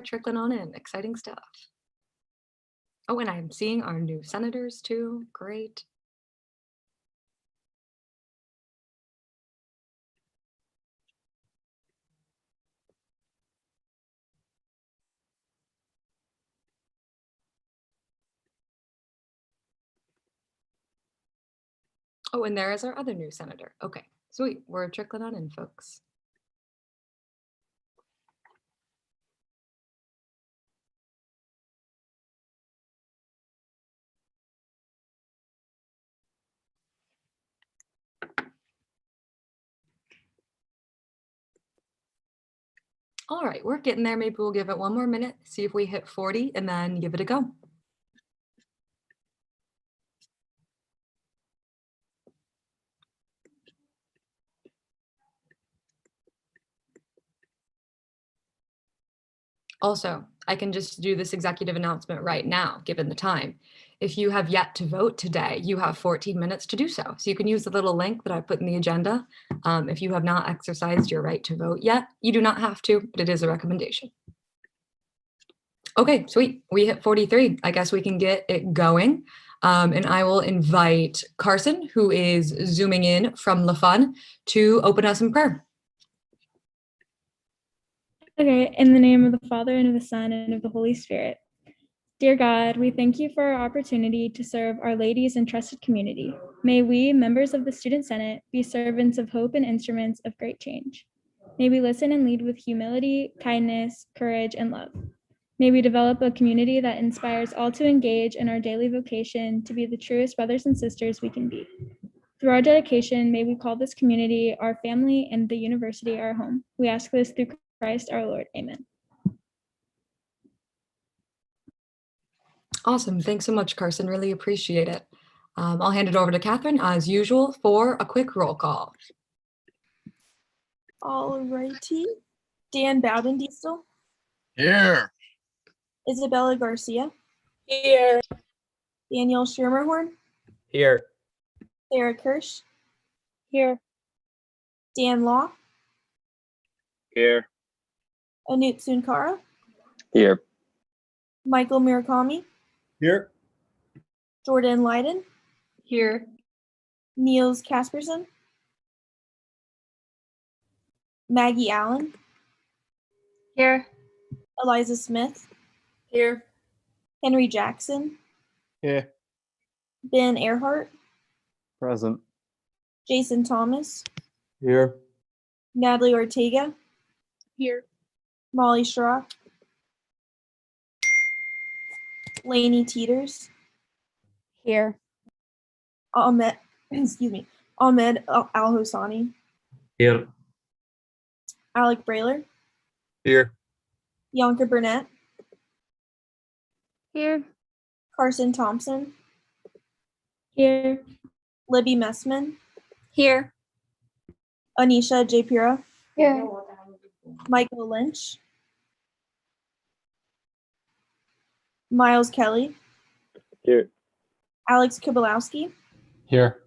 trickling on in. Exciting stuff. Oh, and I'm seeing our new senators too. Great. Oh, and there is our other new senator. Okay, sweet. We're trickling on in, folks. All right, we're getting there. Maybe we'll give it one more minute, see if we hit 40, and then give it a go. Also, I can just do this executive announcement right now, given the time. If you have yet to vote today, you have 14 minutes to do so. So you can use the little link that I put in the agenda. If you have not exercised your right to vote yet, you do not have to, but it is a recommendation. Okay, sweet. We hit 43. I guess we can get it going. And I will invite Carson, who is zooming in from LaFun, to open us in prayer. Okay, in the name of the Father, and of the Son, and of the Holy Spirit. Dear God, we thank you for our opportunity to serve Our Lady's entrusted community. May we, members of the Student Senate, be servants of hope and instruments of great change. May we listen and lead with humility, kindness, courage, and love. May we develop a community that inspires all to engage in our daily vocation to be the truest brothers and sisters we can be. Through our dedication, may we call this community our family and the university our home. We ask this through Christ our Lord. Amen. Awesome. Thanks so much, Carson. Really appreciate it. I'll hand it over to Catherine, as usual, for a quick roll call. All righty. Dan Bowden-Diestel. Here. Isabella Garcia. Here. Daniel Schermerhorn. Here. Sarah Kirsch. Here. Dan Law. Here. Anut Sunkara. Here. Michael Murakami. Here. Jordan Leiden. Here. Niels Kasperson. Maggie Allen. Here. Eliza Smith. Here. Henry Jackson. Here. Ben Earhart. Present. Jason Thomas. Here. Natalie Ortega. Here. Molly Schrock. Lainey Teeters. Here. Ahmed Al-Hosani. Here. Alec Brailer. Here. Yonka Burnett. Here. Carson Thompson. Here. Libby Messman. Here. Anisha J. Pura. Here. Michael Lynch. Miles Kelly. Here. Alex Kibalowski. Here.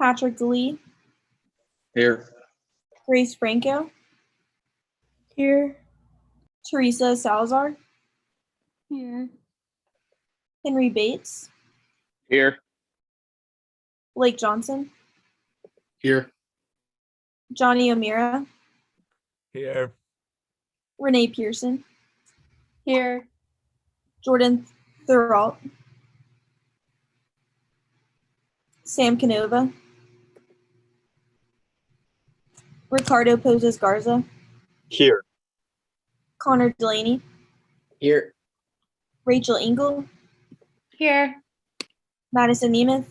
Patrick Lee. Here. Grace Franco. Here. Teresa Salazar. Here. Henry Bates. Here. Blake Johnson. Here. Johnny O'Meara. Here. Renee Pearson. Here. Jordan Thuralt. Sam Canova. Ricardo Poses Garza. Here. Connor Delaney. Here. Rachel Engel. Here. Madison Nemeth.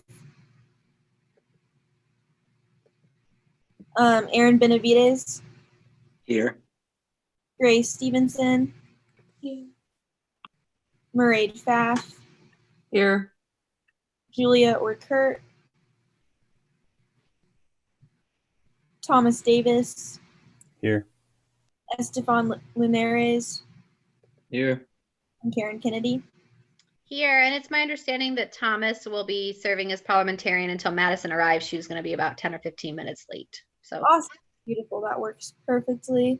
Aaron Benavides. Here. Grace Stevenson. Here. Mairead Pfaff. Here. Julia Orkurt. Thomas Davis. Here. Estefan Linares. Here. And Karen Kennedy. Here, and it's my understanding that Thomas will be serving as parliamentarian until Madison arrives. She was going to be about 10 or 15 minutes late. So Awesome. Beautiful. That works perfectly.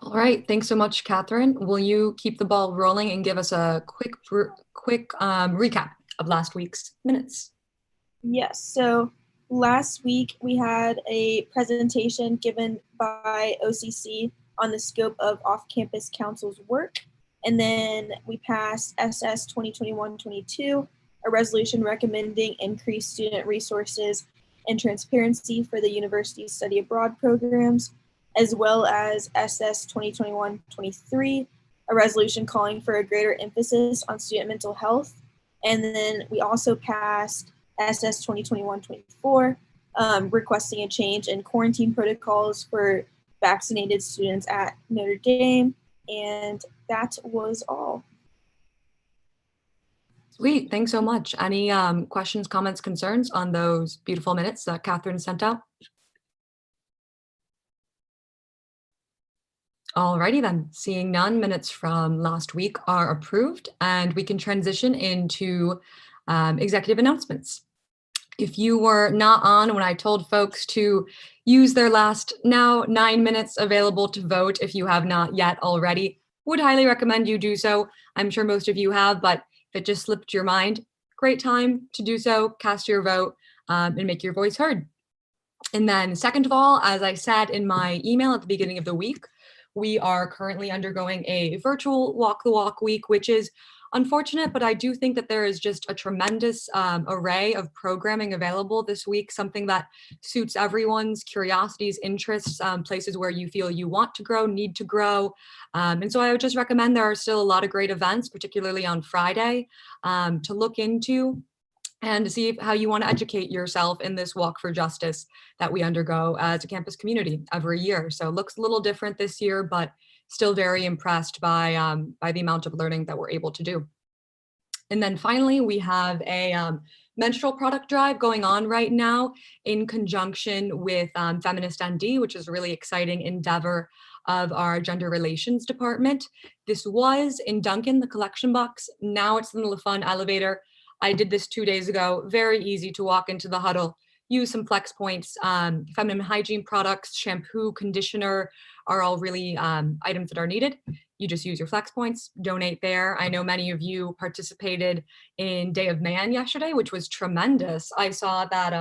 All right, thanks so much, Catherine. Will you keep the ball rolling and give us a quick recap of last week's minutes? Yes, so last week we had a presentation given by OCC on the scope of off-campus council's work. And then we passed SS 2021-22, a resolution recommending increased student resources and transparency for the university's study abroad programs, as well as SS 2021-23, a resolution calling for a greater emphasis on student mental health. And then we also passed SS 2021-24, requesting a change in quarantine protocols for vaccinated students at Notre Dame. And that was all. Sweet, thanks so much. Any questions, comments, concerns on those beautiful minutes that Catherine sent out? Alrighty then, seeing none, minutes from last week are approved, and we can transition into executive announcements. If you were not on when I told folks to use their last now 9 minutes available to vote, if you have not yet already, would highly recommend you do so. I'm sure most of you have, but if it just slipped your mind, great time to do so, cast your vote and make your voice heard. And then second of all, as I said in my email at the beginning of the week, we are currently undergoing a virtual walk the walk week, which is unfortunate, but I do think that there is just a tremendous array of programming available this week, something that suits everyone's curiosities, interests, places where you feel you want to grow, need to grow. And so I would just recommend there are still a lot of great events, particularly on Friday, to look into and to see how you want to educate yourself in this walk for justice that we undergo as a campus community every year. So it looks a little different this year, but still very impressed by the amount of learning that we're able to do. And then finally, we have a menstrual product drive going on right now in conjunction with Feminist ND, which is a really exciting endeavor of our gender relations department. This was in Duncan, the collection box. Now it's in the LaFun elevator. I did this 2 days ago. Very easy to walk into the huddle, use some flex points. Feminine hygiene products, shampoo, conditioner are all really items that are needed. You just use your flex points, donate there. I know many of you participated in Day of Man yesterday, which was tremendous. I saw that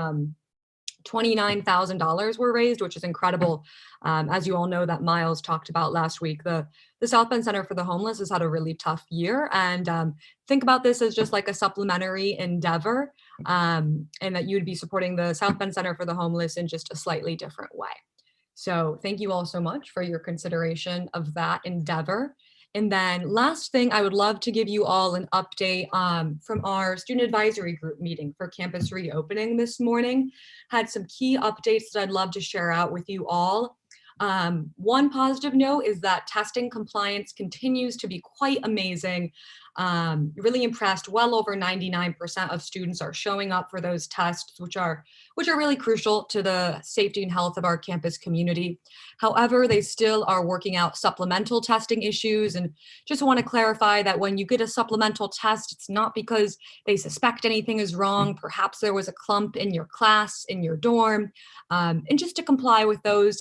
$29,000 were raised, which is incredible. As you all know, that Miles talked about last week, the South Bend Center for the Homeless has had a really tough year. And think about this as just like a supplementary endeavor, and that you'd be supporting the South Bend Center for the Homeless in just a slightly different way. So thank you all so much for your consideration of that endeavor. And then last thing, I would love to give you all an update from our student advisory group meeting for campus reopening this morning. Had some key updates that I'd love to share out with you all. One positive note is that testing compliance continues to be quite amazing. Really impressed. Well over 99% of students are showing up for those tests, which are really crucial to the safety and health of our campus community. However, they still are working out supplemental testing issues, and just want to clarify that when you get a supplemental test, it's not because they suspect anything is wrong. Perhaps there was a clump in your class, in your dorm, and just to comply with those,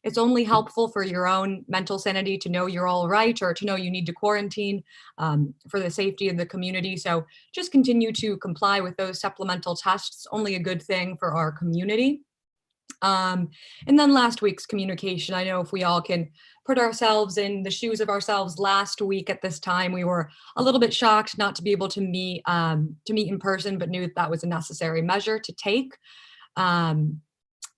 it's only helpful for your own mental sanity to know you're all right, or to know you need to quarantine for the safety of the community. So just continue to comply with those supplemental tests. Only a good thing for our community. And then last week's communication. I know if we all can put ourselves in the shoes of ourselves, last week at this time, we were a little bit shocked not to be able to meet in person, but knew that was a necessary measure to take.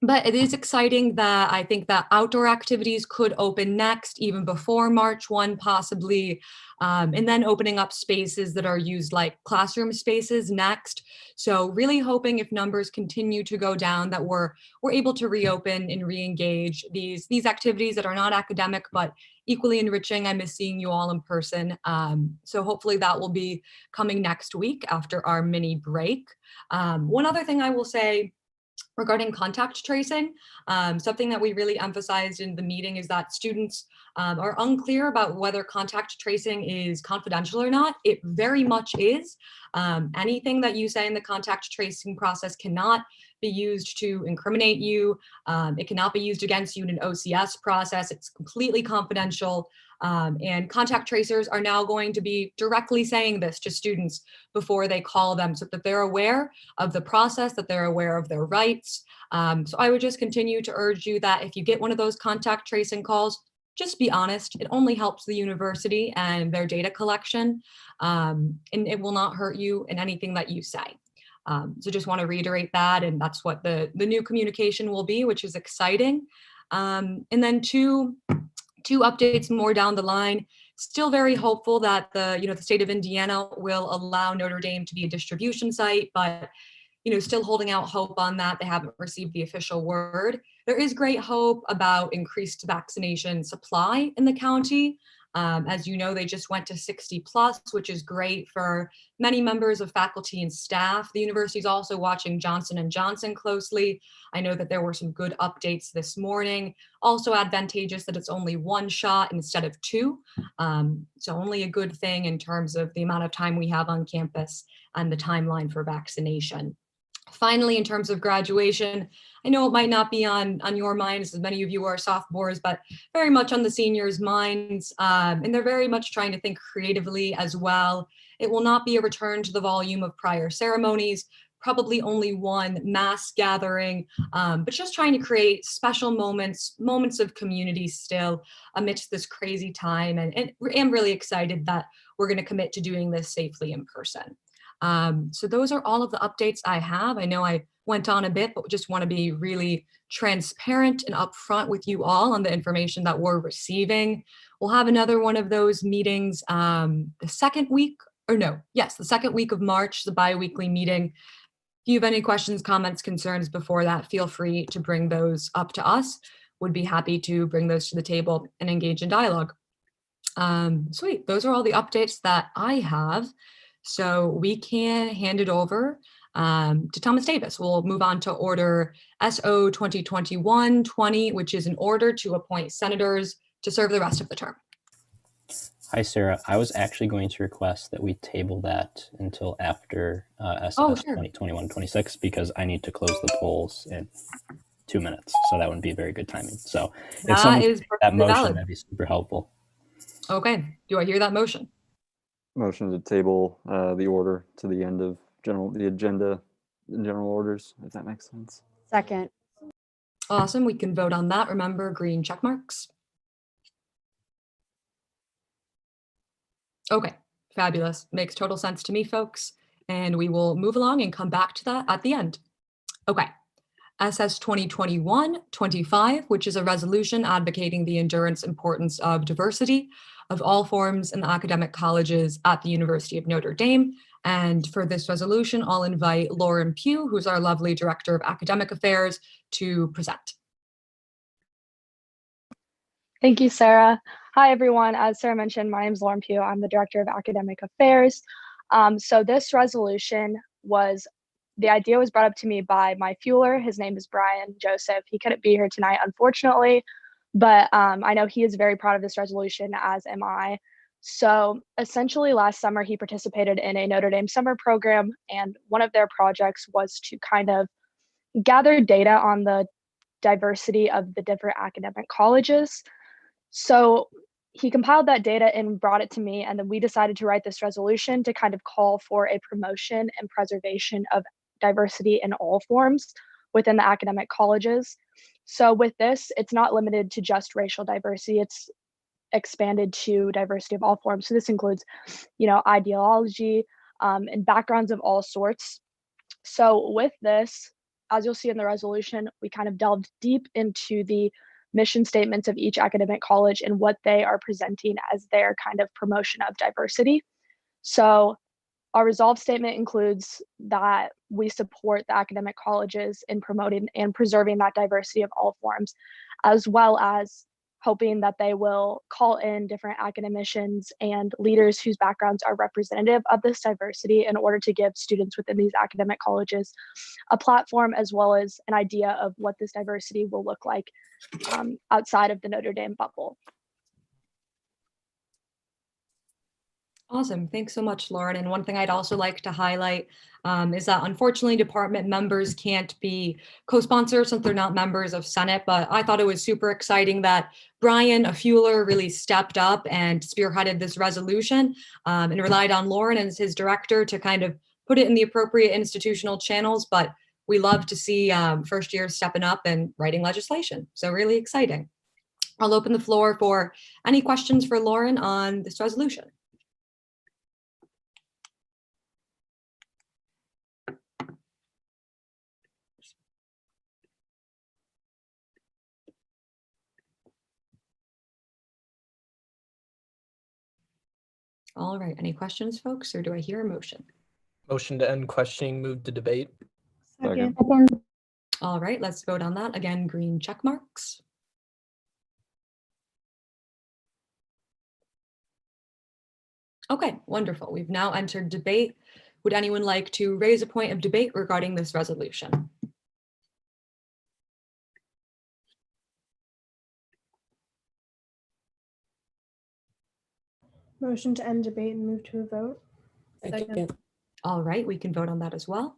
But it is exciting that I think that outdoor activities could open next, even before March 1, possibly, and then opening up spaces that are used like classroom spaces next. So really hoping if numbers continue to go down that we're able to reopen and re-engage these activities that are not academic, but equally enriching. I miss seeing you all in person. So hopefully that will be coming next week after our mini break. One other thing I will say, regarding contact tracing, something that we really emphasized in the meeting is that students are unclear about whether contact tracing is confidential or not. It very much is. Anything that you say in the contact tracing process cannot be used to incriminate you. It cannot be used against you in an OCS process. It's completely confidential. And contact tracers are now going to be directly saying this to students before they call them so that they're aware of the process, that they're aware of their rights. So I would just continue to urge you that if you get one of those contact tracing calls, just be honest. It only helps the university and their data collection, and it will not hurt you in anything that you say. So just want to reiterate that, and that's what the new communication will be, which is exciting. And then two updates more down the line. Still very hopeful that the state of Indiana will allow Notre Dame to be a distribution site, but still holding out hope on that. They haven't received the official word. There is great hope about increased vaccination supply in the county. As you know, they just went to 60+, which is great for many members of faculty and staff. The university is also watching Johnson & Johnson closely. I know that there were some good updates this morning. Also advantageous that it's only one shot instead of two. So only a good thing in terms of the amount of time we have on campus and the timeline for vaccination. Finally, in terms of graduation, I know it might not be on your minds, as many of you are sophomores, but very much on the seniors' minds, and they're very much trying to think creatively as well. It will not be a return to the volume of prior ceremonies, probably only one mass gathering, but just trying to create special moments of community still amidst this crazy time, and I'm really excited that we're going to commit to doing this safely in person. So those are all of the updates I have. I know I went on a bit, but just want to be really transparent and upfront with you all on the information that we're receiving. We'll have another one of those meetings the second week of March, the bi-weekly meeting. If you have any questions, comments, concerns before that, feel free to bring those up to us. Would be happy to bring those to the table and engage in dialogue. Sweet, those are all the updates that I have. So we can hand it over to Thomas Davis. We'll move on to Order SO 2021-20, which is an order to appoint senators to serve the rest of the term. Hi, Sarah. I was actually going to request that we table that until after SS 2021-26 because I need to close the polls in 2 minutes. So that wouldn't be very good timing. So if someone could make that motion, valid. That'd be super helpful. Okay. Do I hear that motion? Motion to table the order to the end of the agenda in general orders, if that makes sense. Second. Awesome. We can vote on that. Remember, green check marks. Okay, fabulous. Makes total sense to me, folks. And we will move along and come back to that at the end. Okay. SS 2021-25, which is a resolution advocating the endurance importance of diversity of all forms in the academic colleges at the University of Notre Dame. And for this resolution, I'll invite Lauren Pugh, who's our lovely Director of Academic Affairs, to present. Thank you, Sarah. Hi, everyone. As Sarah mentioned, my name is Lauren Pugh. I'm the Director of Academic Affairs. So this resolution the idea was brought up to me by my fueler. His name is Brian Joseph. He couldn't be here tonight, unfortunately, but I know he is very proud of this resolution, as am I. So essentially last summer, he participated in a Notre Dame summer program, and one of their projects was to kind of gather data on the diversity of the different academic colleges. So he compiled that data and brought it to me, and then we decided to write this resolution to kind of call for a promotion and preservation of diversity in all forms within the academic colleges. So with this, it's not limited to just racial diversity, it's expanded to diversity of all forms. So this includes, ideology and backgrounds of all sorts. So with this, as you'll see in the resolution, we kind of delved deep into the mission statements of each academic college and what they are presenting as their kind of promotion of diversity. So our resolve statement includes that we support the academic colleges in promoting and preserving that diversity of all forms, as well as hoping that they will call in different academicians and leaders whose backgrounds are representative of this diversity in order to give students within these academic colleges a platform, as well as an idea of what this diversity will look like outside of the Notre Dame bubble. Awesome. Thanks so much, Lauren. And one thing I'd also like to highlight, is that unfortunately department members can't be co-sponsors since they're not members of Senate, but I thought it was super exciting that Brian, a fueler, really stepped up and spearheaded this resolution and relied on Lauren as his director to kind of put it in the appropriate institutional channels. But we love to see first years stepping up and writing legislation. So really exciting. I'll open the floor for any questions for Lauren on this resolution. All right, any questions, folks, or do I hear a motion? Motion to end questioning, move to debate. Second. All right, let's vote on that. Again, green check marks. Okay, wonderful. We've now entered debate. Would anyone like to raise a point of debate regarding this resolution? Motion to end debate and move to a vote. Second. All right, we can vote on that as well.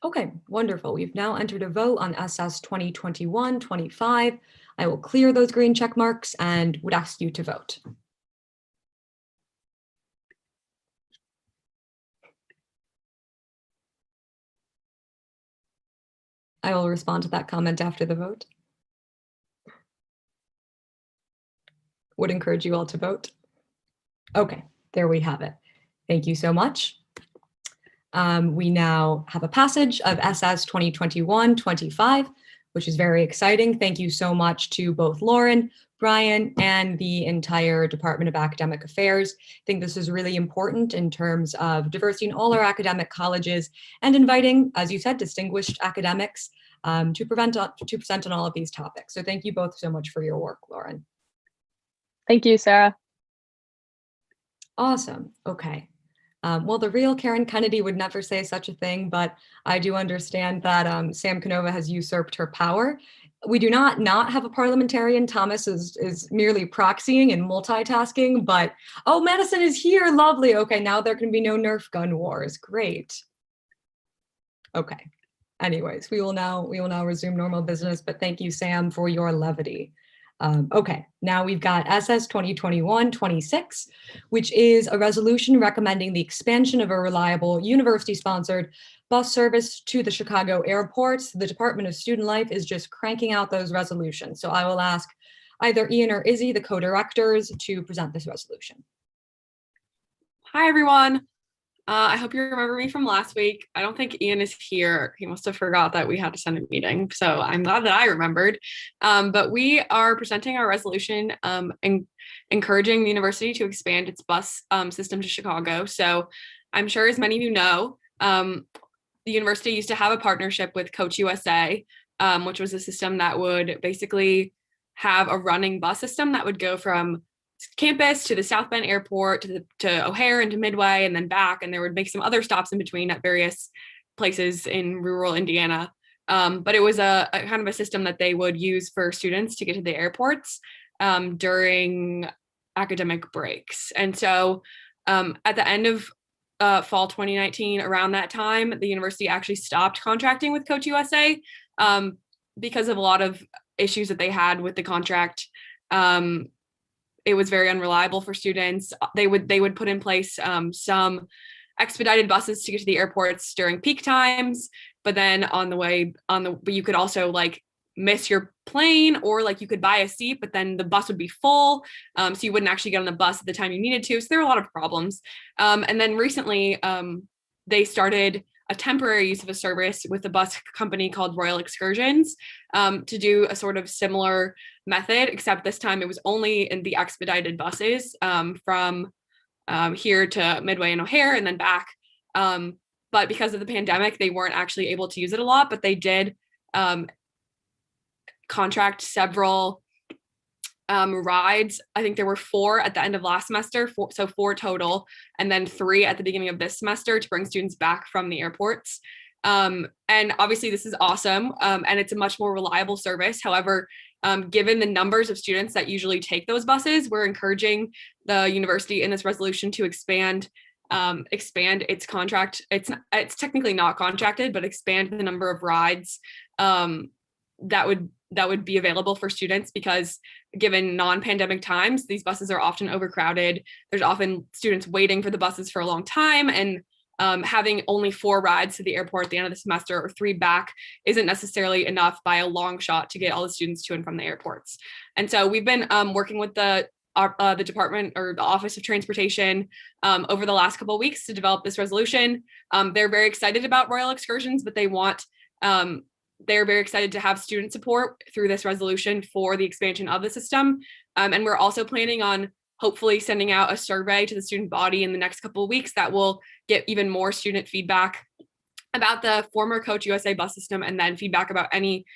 Okay, wonderful. We've now entered a vote on SS 2021-25. I will clear those green check marks and would ask you to vote. I will respond to that comment after the vote. Would encourage you all to vote. Okay, there we have it. Thank you so much. We now have a passage of SS 2021-25, which is very exciting. Thank you so much to both Lauren, Brian, and the entire Department of Academic Affairs. I think this is really important in terms of diversity in all our academic colleges and inviting, as you said, distinguished academics to present on all of these topics. So thank you both so much for your work, Lauren. Thank you, Sarah. Awesome. Okay. Well, the real Karen Kennedy would never say such a thing, but I do understand that Sam Canova has usurped her power. We do not have a parliamentarian. Thomas is merely proxying and multitasking, but oh, Madison is here. Lovely. Okay, now there can be no Nerf gun wars. Great. Okay. Anyways, we will now resume normal business, but thank you, Sam, for your levity. Okay, now we've got SS 2021-26, which is a resolution recommending the expansion of a reliable university-sponsored bus service to the Chicago airports. The Department of Student Life is just cranking out those resolutions. So I will ask either Ian or Izzy, the co-directors, to present this resolution. Hi, everyone. I hope you remember me from last week. I don't think Ian is here. He must have forgot that we had to send a meeting. So I'm glad that I remembered. But we are presenting our resolution and encouraging the university to expand its bus system to Chicago. So I'm sure as many of you know, the university used to have a partnership with Coach USA, which was a system that would basically have a running bus system that would go from campus to the South Bend Airport to O'Hare and to Midway and then back, and there would make some other stops in between at various places in rural Indiana. But it was a kind of a system that they would use for students to get to the airports during academic breaks. And so at the end of fall 2019, around that time, the university actually stopped contracting with Coach USA because of a lot of issues that they had with the contract. It was very unreliable for students. They would put in place some expedited buses to get to the airports during peak times, but then you could also like miss your plane, or like you could buy a seat, but then the bus would be full, so you wouldn't actually get on the bus at the time you needed to. So there were a lot of problems. And then recently, they started a temporary use of a service with a bus company called Royal Excursions to do a sort of similar method, except this time it was only in the expedited buses from here to Midway and O'Hare and then back. But because of the pandemic, they weren't actually able to use it a lot, but they did contract several rides. I think there were 4 at the end of last semester, so 4 total, and then 3 at the beginning of this semester to bring students back from the airports. And obviously this is awesome, and it's a much more reliable service. However, given the numbers of students that usually take those buses, we're encouraging the university in this resolution to expand its contract. It's technically not contracted, but expand the number of rides that would be available for students, because given non-pandemic times, these buses are often overcrowded. There's often students waiting for the buses for a long time, and having only 4 rides to the airport at the end of the semester or 3 back isn't necessarily enough by a long shot to get all the students to and from the airports. And so we've been working with the department or the Office of Transportation over the last couple of weeks to develop this resolution. They're very excited about Royal Excursions, but they're very excited to have student support through this resolution for the expansion of the system. And we're also planning on hopefully sending out a survey to the student body in the next couple of weeks that will get even more student feedback about the former Coach USA bus system, and then feedback about any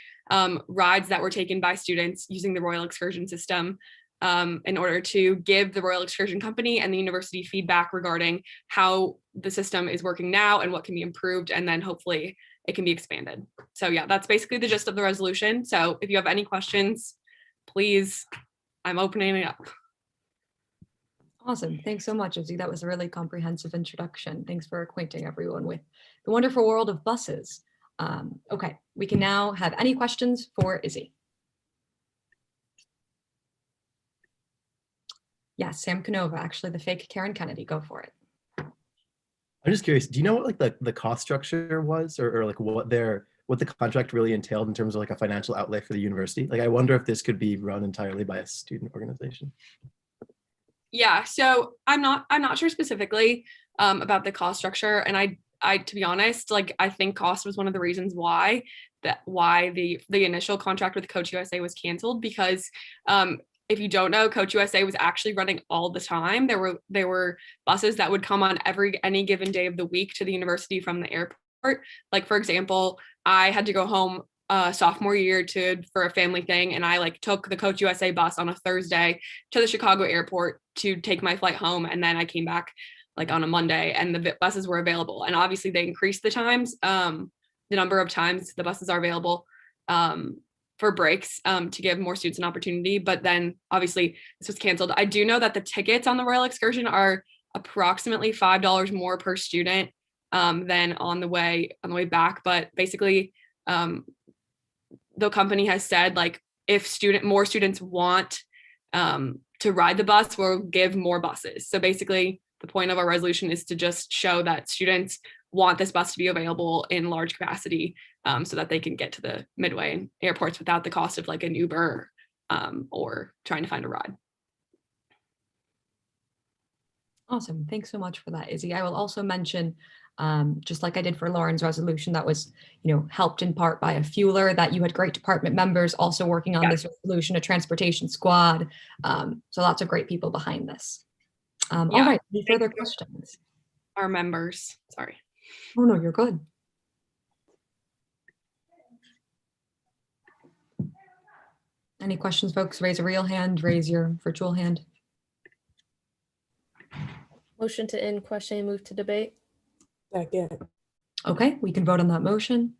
rides that were taken by students using the Royal Excursion system, in order to give the Royal Excursion Company and the university feedback regarding how the system is working now and what can be improved, and then hopefully it can be expanded. So yeah, that's basically the gist of the resolution. So if you have any questions, please, I'm opening it up. Awesome. Thanks so much, Izzy. That was a really comprehensive introduction. Thanks for acquainting everyone with the wonderful world of buses. Okay, we can now have any questions for Izzy. Yes, Sam Canova, actually the fake Karen Kennedy, go for it. I'm just curious, do you know what like the cost structure was, or like what the contract really entailed in terms of like a financial outlay for the university? Like, I wonder if this could be run entirely by a student organization. Yeah, so I'm not sure specifically about the cost structure, and I to be honest, like I think cost was one of the reasons why the initial contract with Coach USA was canceled, because if you don't know, Coach USA was actually running all the time. There were buses that would come on any given day of the week to the university from the airport. Like, for example, I had to go home sophomore year for a family thing, and I like took the Coach USA bus on a Thursday to the Chicago airport to take my flight home, and then I came back like on a Monday, and the buses were available. And obviously they increased the times, the number of times the buses are available for breaks, to give more students an opportunity. But then obviously this was canceled. I do know that the tickets on the Royal Excursion are approximately $5 more per student than on the way back. But basically the company has said, like, if more students want to ride the bus, we'll give more buses. So basically the point of our resolution is to just show that students want this bus to be available in large capacity, so that they can get to the Midway and airports without the cost of like an Uber or trying to find a ride. Awesome. Thanks so much for that, Izzy. I will also mention, just like I did for Lauren's resolution, that was, helped in part by a fueler, that you had great department members also working on this resolution, a transportation squad. So lots of great people behind this. All right, any further questions? Our members, sorry. Oh no, you're good. Any questions, folks? Raise a real hand, raise your virtual hand. Motion to end question and move to debate. Second. Okay, we can vote on that motion.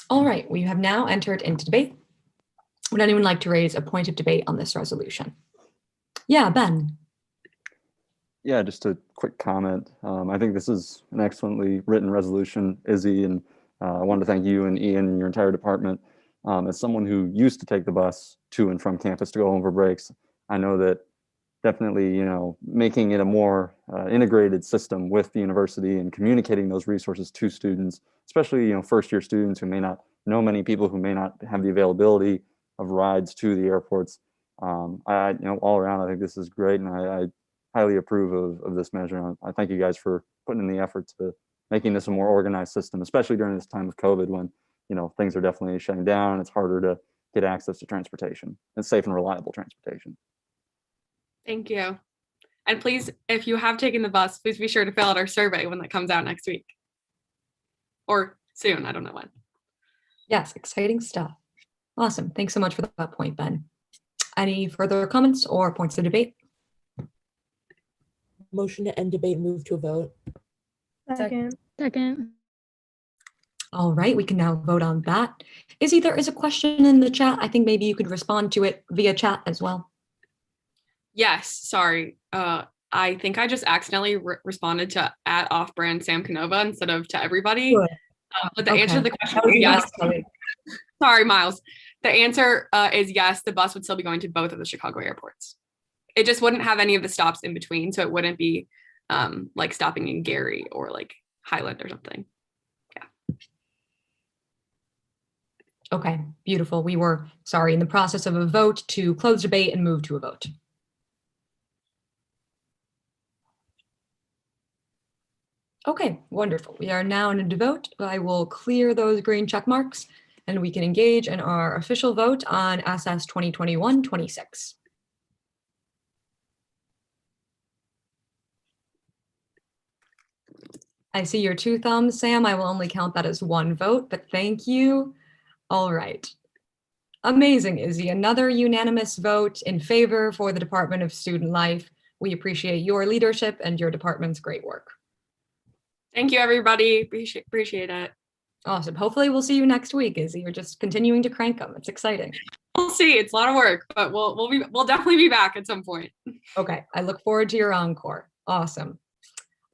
All right, we have now entered into debate. Would anyone like to raise a point of debate on this resolution? Yeah, Ben. Yeah, just a quick comment. I think this is an excellently written resolution, Izzy, and I wanted to thank you and Ian and your entire department. As someone who used to take the bus to and from campus to go home for breaks, I know that definitely, making it a more integrated system with the university and communicating those resources to students, especially, first-year students who may not know many people who may not have the availability of rides to the airports. All around, I think this is great, and I highly approve of this measure. I thank you guys for putting in the effort to making this a more organized system, especially during this time of COVID when, things are definitely shutting down. It's harder to get access to transportation and safe and reliable transportation. Thank you. And please, if you have taken the bus, please be sure to fill out our survey when that comes out next week. Or soon, I don't know when. Yes, exciting stuff. Awesome. Thanks so much for that point, Ben. Any further comments or points of debate? Motion to end debate and move to a vote. Second. Second. All right, we can now vote on that. Izzy, there is a question in the chat. I think maybe you could respond to it via chat as well. Yes, sorry. I think I just accidentally responded to @offbrand Sam Canova instead of to everybody. Good. But the answer to the question Okay. is yes. Sorry, Miles. The answer is yes, the bus would still be going to both of the Chicago airports. It just wouldn't have any of the stops in between, so it wouldn't be like stopping in Gary or like Highland or something. Okay, beautiful. We were, sorry, in the process of a vote to close debate and move to a vote. Okay, wonderful. We are now in a vote. I will clear those green check marks and we can engage in our official vote on SS 2021-26. I see your 2 thumbs, Sam. I will only count that as 1 vote, but thank you. All right. Amazing, Izzy. Another unanimous vote in favor for the Department of Student Life. We appreciate your leadership and your department's great work. Thank you, everybody. Appreciate it. Awesome. Hopefully we'll see you next week, Izzy. You're just continuing to crank them. It's exciting. We'll see. It's a lot of work, but we'll definitely be back at some point. Okay. I look forward to your encore. Awesome.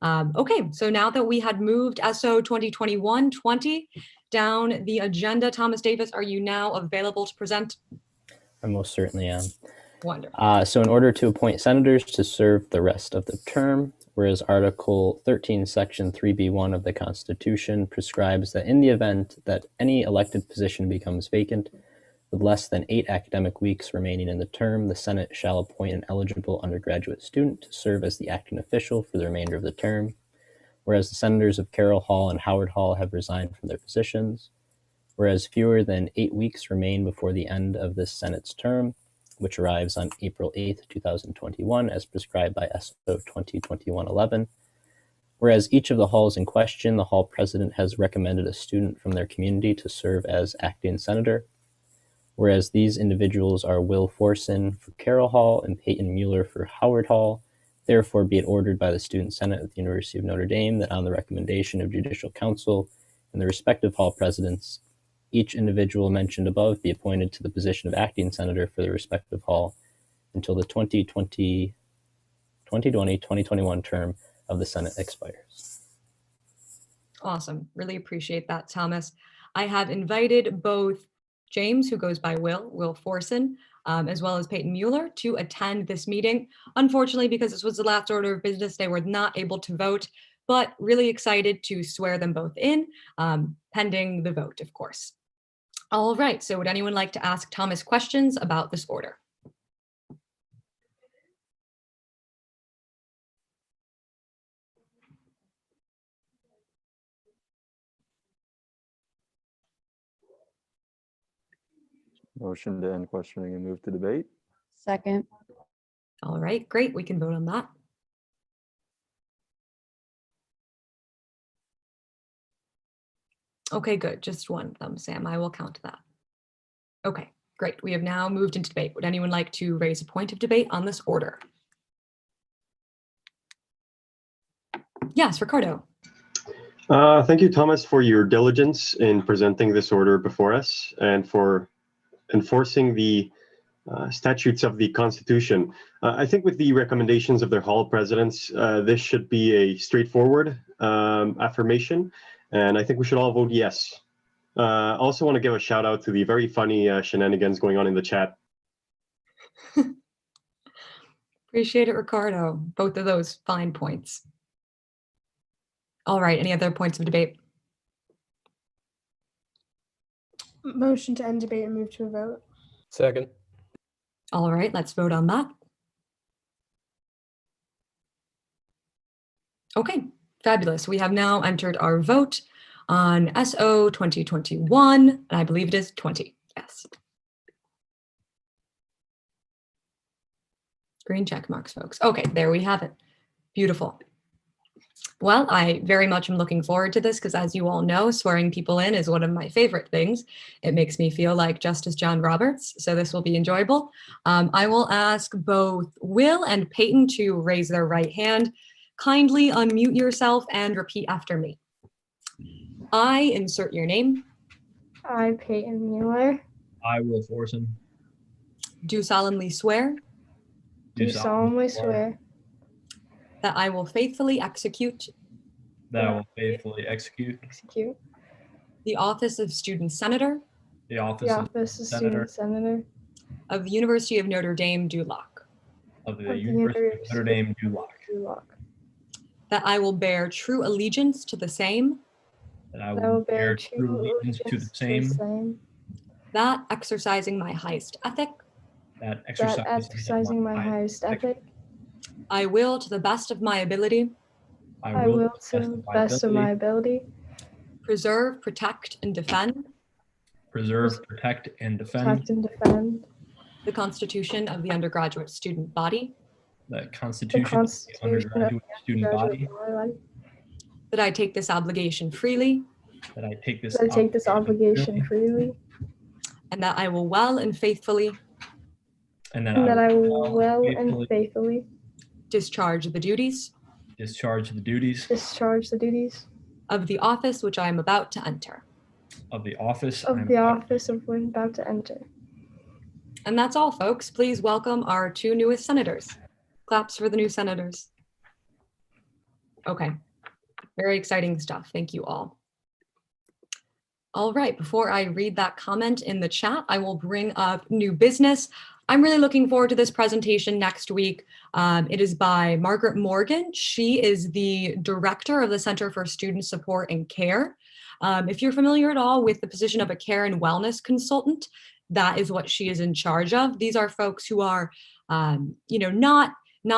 Okay, so now that we had moved SO 2021-20 down the agenda, Thomas Davis, are you now available to present? I most certainly am. Wonderful. So in order to appoint senators to serve the rest of the term, whereas Article 13, Section 3B1 of the Constitution prescribes that in the event that any elected position becomes vacant, with less than 8 academic weeks remaining in the term, the Senate shall appoint an eligible undergraduate student to serve as the acting official for the remainder of the term. Whereas the senators of Carroll Hall and Howard Hall have resigned from their positions, whereas fewer than 8 weeks remain before the end of this Senate's term, which arrives on April 8th, 2021, as prescribed by SO 2021-11. Whereas each of the halls in question, the hall president has recommended a student from their community to serve as acting senator. Whereas these individuals are Will Forson for Carroll Hall and Peyton Mueller for Howard Hall, therefore be it ordered by the Student Senate of the University of Notre Dame that on the recommendation of Judicial Council and the respective hall presidents, each individual mentioned above be appointed to the position of acting senator for the respective hall until the 2020-2021 term of the Senate expires. Awesome. Really appreciate that, Thomas. I have invited both James, who goes by Will Forson, as well as Peyton Mueller to attend this meeting. Unfortunately, because this was the last order of business, they were not able to vote, but really excited to swear them both in, pending the vote, of course. All right, so would anyone like to ask Thomas questions about this order? Motion to end questioning and move to debate. Second. All right, great. We can vote on that. Okay, good. Just 1 thumb, Sam. I will count that. Okay, great. We have now moved into debate. Would anyone like to raise a point of debate on this order? Yes, Ricardo. Thank you, Thomas, for your diligence in presenting this order before us and for enforcing the statutes of the Constitution. I think with the recommendations of their hall presidents, this should be a straightforward affirmation, and I think we should all vote yes. I also want to give a shout out to the very funny shenanigans going on in the chat. Appreciate it, Ricardo. Both of those fine points. All right, any other points of debate? Motion to end debate and move to a vote. Second. All right, let's vote on that. Okay, fabulous. We have now entered our vote on SO 2021, and I believe it is 20. Yes. Green check marks, folks. Okay, there we have it. Beautiful. Well, I very much am looking forward to this because, as you all know, swearing people in is one of my favorite things. It makes me feel like Justice John Roberts, so this will be enjoyable. I will ask both Will and Peyton to raise their right hand Kindly unmute yourself and repeat after me. I insert your name. I, Peyton Mueller, I, Will Forson, Do solemnly swear do solemnly swear that I will faithfully execute that I will faithfully execute the office of Student Senator the office of Student Senator of the University of Notre Dame, Duloc, of the University of Notre Dame, Duloc, that I will bear true allegiance to the same, that I will bear true allegiance to the same, that exercising my highest ethic, that exercising my highest ethic, I will, to the best of my ability, I will, to the best of my ability, preserve, protect, and defend protect, and defend the Constitution of the undergraduate student body, the Constitution of the undergraduate student body, that I take this obligation freely, that I take this obligation freely, and that I will well and faithfully and that I will well and faithfully discharge the duties discharge the duties of the office which I am about to enter. of the office of which I'm about to enter. And that's all, folks. Please welcome our two newest senators. Claps for the new senators. Okay, very exciting stuff. Thank you all. All right, before I read that comment in the chat, I will bring up new business. I'm really looking forward to this presentation next week. It is by Margaret Morgan. She is the director of the Center for Student Support and Care. If you're familiar at all with the position of a care and wellness consultant, that is what she is in charge of. These are folks who are, not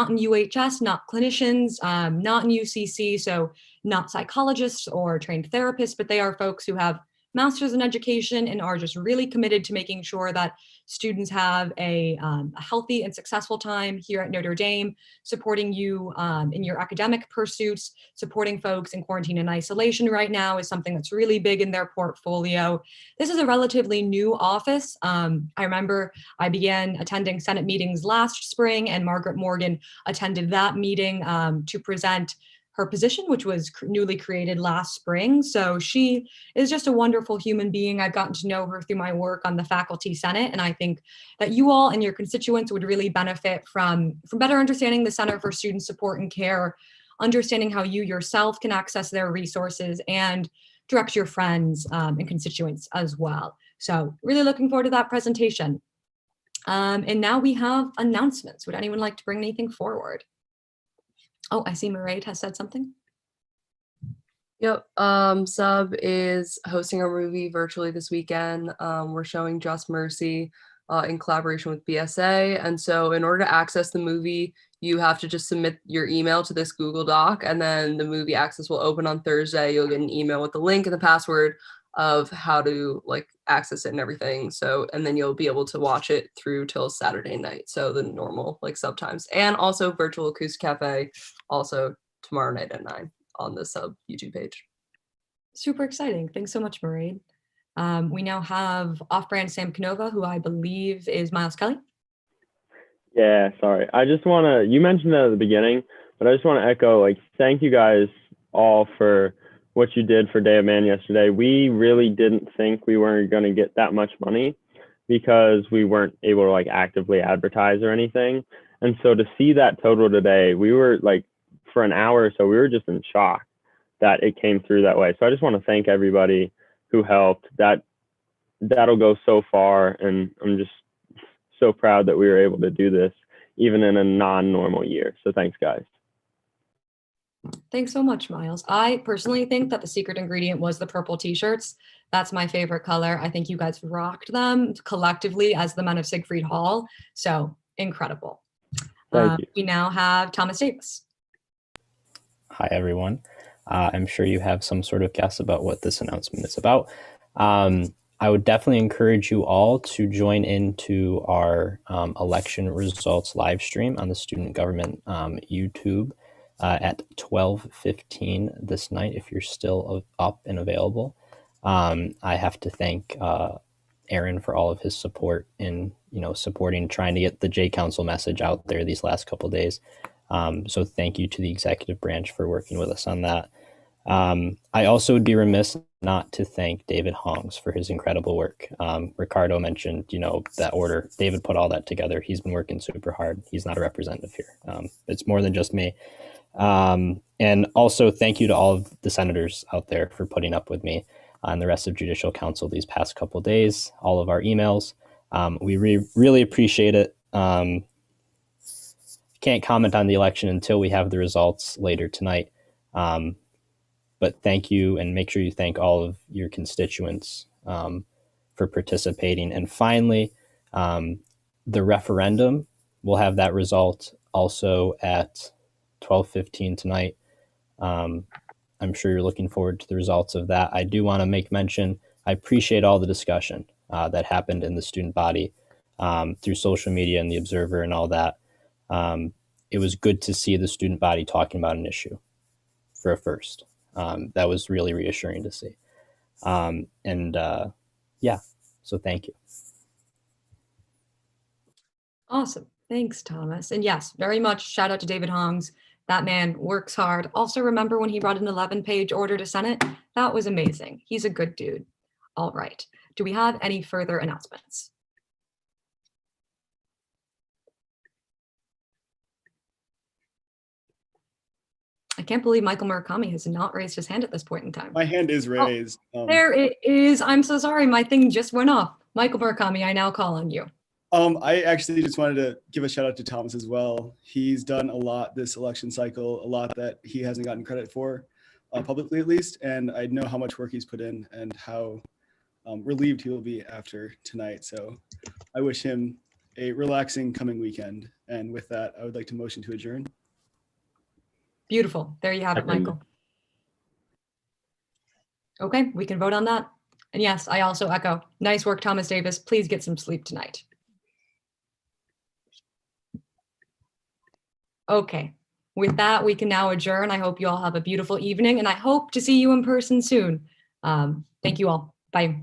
in UHS, not clinicians, not in UCC, so not psychologists or trained therapists, but they are folks who have masters in education and are just really committed to making sure that students have a healthy and successful time here at Notre Dame, supporting you in your academic pursuits, supporting folks in quarantine and isolation right now is something that's really big in their portfolio. This is a relatively new office. I remember I began attending Senate meetings last spring, and Margaret Morgan attended that meeting to present her position, which was newly created last spring. So she is just a wonderful human being. I've gotten to know her through my work on the Faculty Senate, and I think that you all and your constituents would really benefit from better understanding the Center for Student Support and Care, understanding how you yourself can access their resources and direct your friends and constituents as well. So really looking forward to that presentation. And now we have announcements. Would anyone like to bring anything forward? Oh, I see Mairead has said something. Yep, Sub is hosting a movie virtually this weekend. We're showing Just Mercy in collaboration with BSA. And so in order to access the movie, you have to just submit your email to this Google Doc, and then the movie access will open on Thursday. You'll get an email with the link and the password of how to access it and everything. So, and then you'll be able to watch it through till Saturday night. So the normal sub times, and also virtual acoustic cafe also tomorrow night at 9 on the Sub YouTube page. Super exciting. Thanks so much, Mairead. We now have off-brand Sam Canova, who I believe is Miles Kelly. Yeah, sorry. I just want to, you mentioned that at the beginning, but I just want to echo, thank you guys all for what you did for Day of Man yesterday. We really didn't think we weren't going to get that much money because we weren't able to actively advertise or anything. And so to see that total today, we were for an hour or so, we were just in shock that it came through that way. So I just want to thank everybody who helped. That'll go so far, and I'm just so proud that we were able to do this even in a non-normal year. So thanks, guys. Thanks so much, Miles. I personally think that the secret ingredient was the purple t-shirts. That's my favorite color. I think you guys rocked them collectively as the men of Siegfried Hall. So incredible. Thank you. We now have Thomas Davis. Hi, everyone. I'm sure you have some sort of guess about what this announcement is about. I would definitely encourage you all to join into our election results live stream on the Student Government YouTube at 12:15 this night, if you're still up and available. I have to thank Aaron for all of his support in, supporting, trying to get the J Council message out there these last couple of days. So thank you to the executive branch for working with us on that. I also would be remiss not to thank David Hongs for his incredible work. Ricardo mentioned, that order. David put all that together. He's been working super hard. He's not a representative here. It's more than just me. And also thank you to all of the senators out there for putting up with me and the rest of Judicial Council these past couple of days, all of our emails. We really appreciate it. Can't comment on the election until we have the results later tonight. But thank you, and make sure you thank all of your constituents for participating. And finally, the referendum, we'll have that result also at 12:15 tonight. I'm sure you're looking forward to the results of that. I do want to make mention, I appreciate all the discussion that happened in the student body through social media and the Observer and all that. It was good to see the student body talking about an issue for a first. That was really reassuring to see. Yeah, so thank you. Awesome. Thanks, Thomas. And yes, very much shout out to David Hongs. That man works hard. Also, remember when he brought an 11-page order to Senate? That was amazing. He's a good dude. All right. Do we have any further announcements? I can't believe Michael Murakami has not raised his hand at this point in time. My hand is raised. There it is. I'm so sorry. My thing just went off. Michael Murakami, I now call on you. I actually just wanted to give a shout out to Thomas as well. He's done a lot this election cycle, a lot that he hasn't gotten credit for, publicly at least. And I know how much work he's put in and how relieved he will be after tonight. So I wish him a relaxing coming weekend. And with that, I would like to motion to adjourn. Beautiful. There you have it, Michael. Okay, we can vote on that. And yes, I also echo. Nice work, Thomas Davis. Please get some sleep tonight. Okay, with that, we can now adjourn. I hope you all have a beautiful evening, and I hope to see you in person soon. Thank you all. Bye.